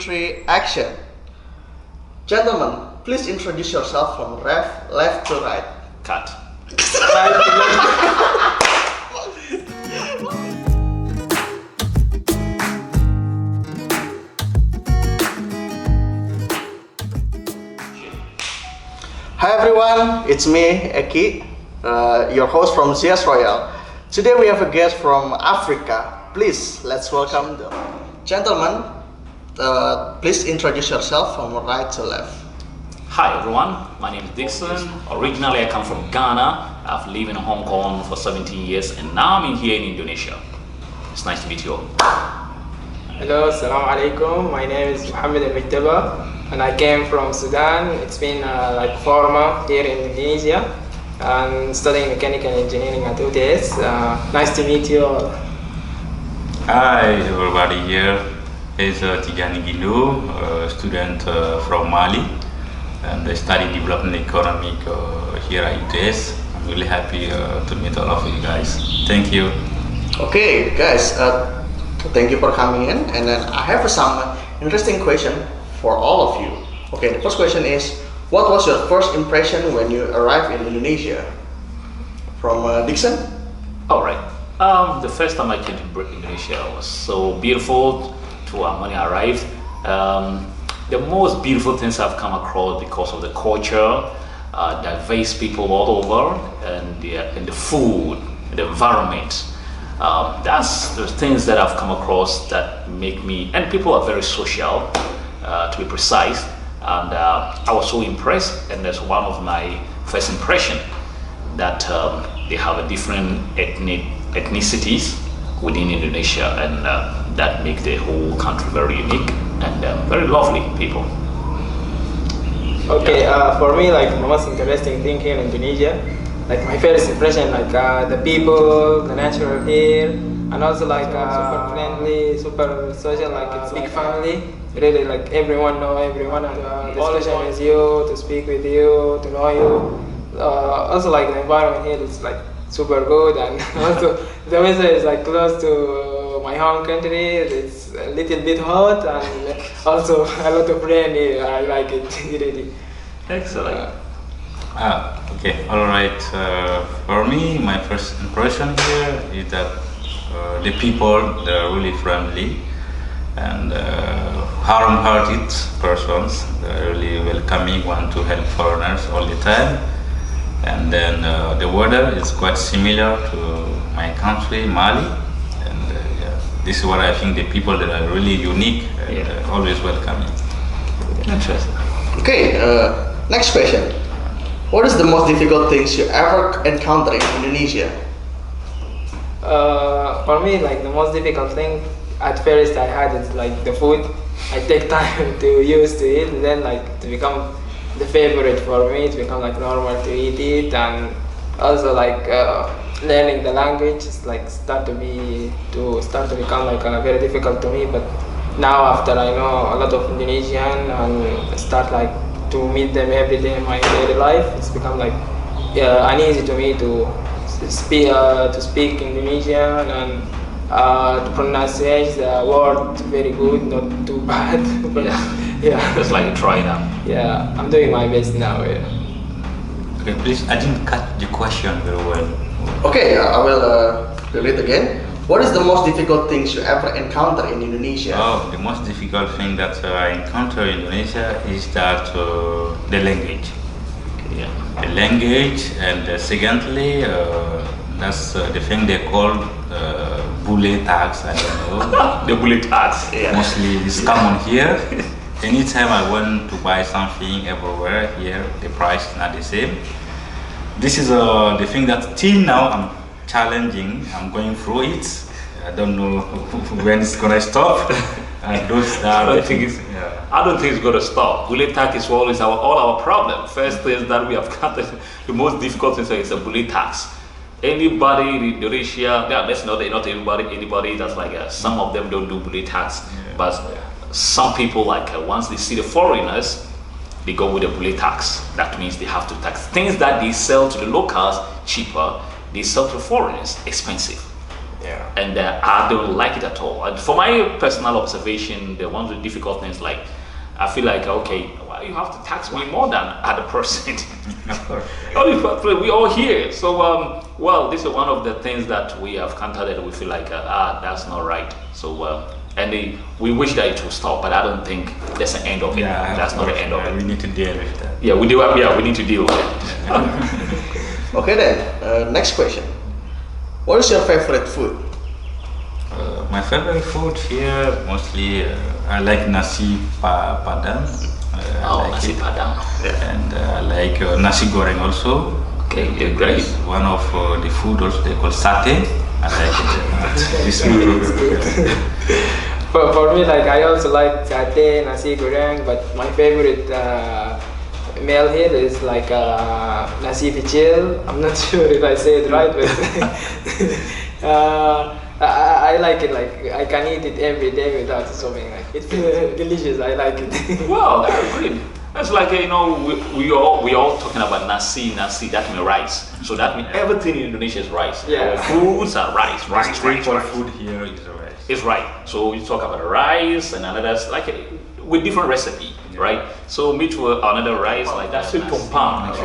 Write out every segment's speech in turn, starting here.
Three, action. Gentlemen, please introduce yourself from left to right. Cut. Hi everyone, it's me, Eki, your host from ZS Royal. Today we have a guest from Africa. Please, let's welcome them. Gentlemen, please introduce yourself from right to left. Hi everyone, my name is Dixon. Originally I come from Ghana. I've lived in Hong Kong for 17 years and now I'm here in Indonesia. It's nice to meet you all. Hello, Assalamu alaikum. My name is Mohammed Al and I came from Sudan. It's been like 4 months here in Indonesia and studying mechanical engineering at UTS. Nice to meet you all. Hi everybody, here is Tijani Gindu, a student from Mali, and I study development economic here at UTS. I'm really happy to meet all of you guys. Thank you. Okay, guys, thank you for coming in. And then I have some interesting question for all of you. Okay, the first question is, what was your first impression when you arrived in Indonesia? From Dixon? All right. The first time I came to Indonesia was so beautiful when I arrived. The most beautiful things I've come across because of the culture, diverse people all over, and the food, the environment. That's the things that I've come across that make me, and people are very social, to be precise, and I was so impressed, and that's one of my first impression that they have a different ethnicities within Indonesia, and that makes the whole country very unique and very lovely people. Okay, for me, like the most interesting thing here in Indonesia, like my first impression, like the people, the nature here, and also like super friendly, super social, like it's big family. Really, like everyone know everyone, and discussion with you, to speak with you, to know you. Also, like the environment here is like super good, and also the weather is like close to my home country. It's a little bit hot, and also a lot of rain here. I like it really. Excellent. Okay, all right. For me, my first impression here is that the people, they are really friendly and warm-hearted persons. They're really welcoming, want to help foreigners all the time. And then the weather is quite similar to my country, Mali. And yeah, this is what I think the people that are really unique and always welcoming. Interesting. Okay, next question. What is the most difficult things you ever encountered in Indonesia? For me, like the most difficult thing at first I had is like the food. I take time to use to it, and then like to become the favorite for me, to become like normal to eat it, and also like learning the language is like start to become like very difficult to me. But now after I know a lot of Indonesian and start like to meet them every day in my daily life, it's become like uneasy to me to speak Indonesian and to pronounce the word very good, not too bad. But yeah. Just like try now. Yeah, I'm doing my best now. Yeah. Okay, please, I didn't cut the question very well. Okay, I will repeat again. What is the most difficult things you ever encountered in Indonesia? Oh, the most difficult thing that I encounter in Indonesia is that the language. Yeah. The language, and secondly, that's the thing they call Bule tax. I don't know. The Bule tax. Yeah. Mostly it's common here. Anytime I want to buy something everywhere here, the price is not the same. This is the thing that till now I'm challenging. I'm going through it. I don't know when it's gonna stop. Those are the things. Yeah. I don't think it's going to stop. Bule tax is always all our problem. First is that we have got the most difficult thing is a Bule tax. Anybody in Indonesia, let's not everybody, anybody that's like some of them don't do Bule tax, but some people like once they see the foreigners, they go with the Bule tax. That means they have to tax things that they sell to the locals cheaper, they sell to foreigners expensive. Yeah. and I don't like it at all. And for my personal observation, the ones with difficult things, like I feel like, okay, well, you have to tax me more than other person. Of course. We all here. So, well, this is one of the things that we have countered that we feel like, that's not right. So, we wish that it will stop, but I don't think that's the end of it. Yeah, that's not the end of it. We need to deal with that. Yeah, we do. Yeah, we need to deal with it. Okay then, next question. What is your favorite food? My favorite food here, mostly, I like nasi padang. I like nasi it. padang. And I like nasi goreng also. Okay, yeah, great. It's one of the food also they call satay. I like it. This food. For me, like I also like satay, nasi goreng, but my favorite meal here is like nasi pichil. I'm not sure if I say it right, but I like it. Like I can eat it every day without stopping. Like it's delicious. I like it. Wow, that's great. That's like, we all talking about nasi. That means rice. So that means everything in Indonesia is rice. Yeah. Our foods are rice. Staple food here is rice. It's right. So you talk about rice and another, like with different recipe, right? So me too, another rice like that. Nasi tumpang.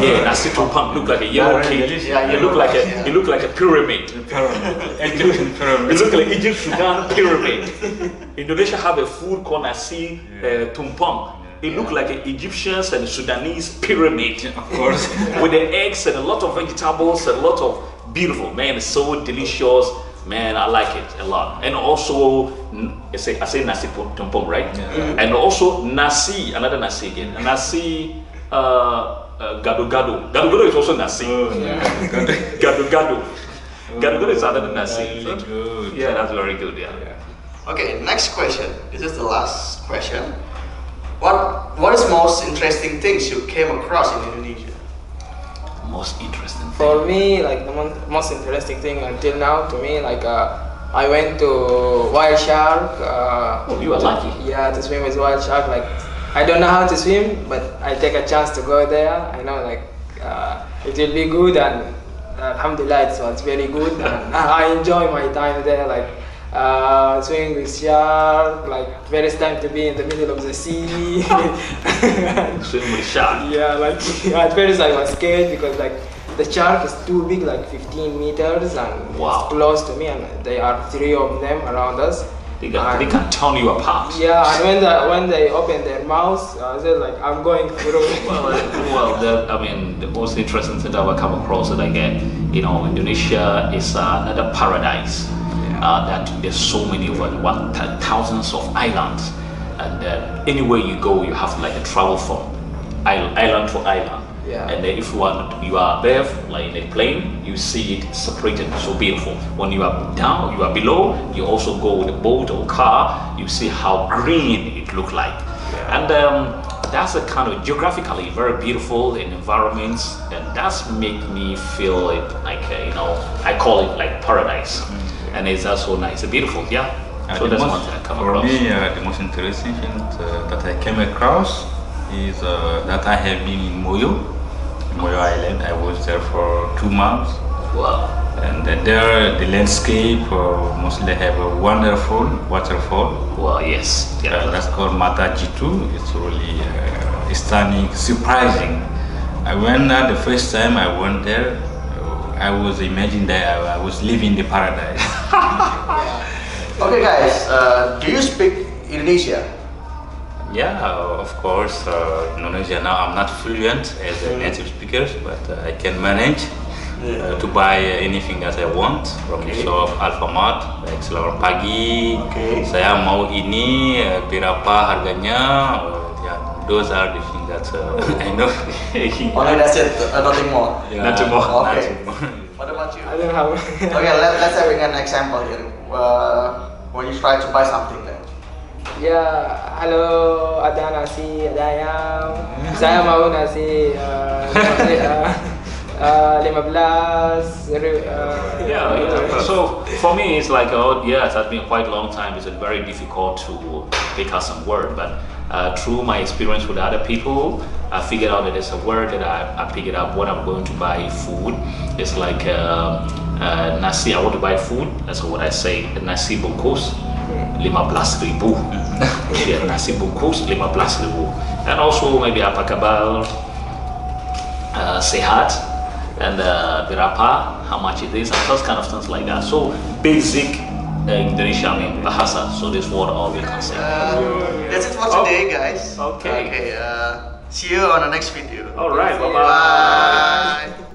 Yeah, nasi tumpang look like a yellow cake. Yeah, It look like a pyramid. Egyptian pyramid. It look like Egypt Sudan pyramid. Indonesia have a food called nasi tumpang. It look like an Egyptians and Sudanese pyramid, Of course. with the eggs and a lot of vegetables and a lot of beautiful. Man, it's so delicious. Man, I like it a lot. And also, I say nasi tumpang, right? Yeah. And also nasi, another nasi again. Nasi gado-gado. Gado-gado is also nasi. Gado-gado. Gado-gado is another nasi. Really good. Yeah, that's very good. Yeah. Okay, next question. This is the last question. What is most interesting things you came across in Indonesia? Most interesting thing. For me, like the most interesting thing until now to me, like I went to wild shark. Oh, you are lucky. Yeah, to swim with wild shark. Like I don't know how to swim, but I take a chance to go there. I know like it will be good, and alhamdulillah, it was very good. And I enjoy my time there. Like swimming with shark. Like first time to be in the middle of the sea. Swimming with shark. Yeah, like at first I was scared because like the shark is too big, like 15 meters, and Wow. it's close to me, and there are 3 of them around us. They can turn you apart. Yeah, and when they open their mouths, I said like I'm going through. The most interesting thing that I've come across is like, Indonesia is another paradise. That there's so many thousands of islands, and anywhere you go, you have to like travel from island to island. Yeah. And if you are there, like in a plane, you see it separated, so beautiful. When you are down, you are below, you also go with a boat or car, you see how green it look like. And that's a kind of geographically very beautiful in environments, and that's make me feel it like, I call it like paradise. And it's also nice, beautiful, yeah. So that's one thing I come across. For me, the most interesting thing that I came across is that I have been in Moyo Island. I was there for 2 months. Wow. And there, the landscape mostly have a wonderful waterfall. Well, yes. Yeah. That's called Mata Jitu. It's really stunning, surprising. The first time I went there, I was imagining that I was living the paradise. Okay, guys, do you speak Indonesia? Yeah, of course, Indonesia now I'm not fluent as a native speaker, but I can manage to buy anything that I want from the shop Alfamart, like selamat pagi, saya mau ini, berapa harganya, those are the things that I know. Only that's it, nothing more. Nothing more. Okay. What about you? I don't have. Okay, let's have an example here. When you try to buy something then. Ya, halo, ada nasi, ada ayam. Saya mau nasi 15. So for me, it's like, it has been quite a long time. It's very difficult to pick out some word, but through my experience with other people, I figured out that there's a word that I pick it up when I'm going to buy food. It's like Nasi, I want to buy food. That's what I say. Nasi bungkus 15.000. Yeah, nasi bungkus 15.000. And also maybe apa kabar, sehat, and berapa, how much it is, and those kind of things like that. So basic Indonesia, I mean bahasa. So this word all we can say. That's it for today, guys. Okay. See you on the next video. All right. Bye bye. Bye.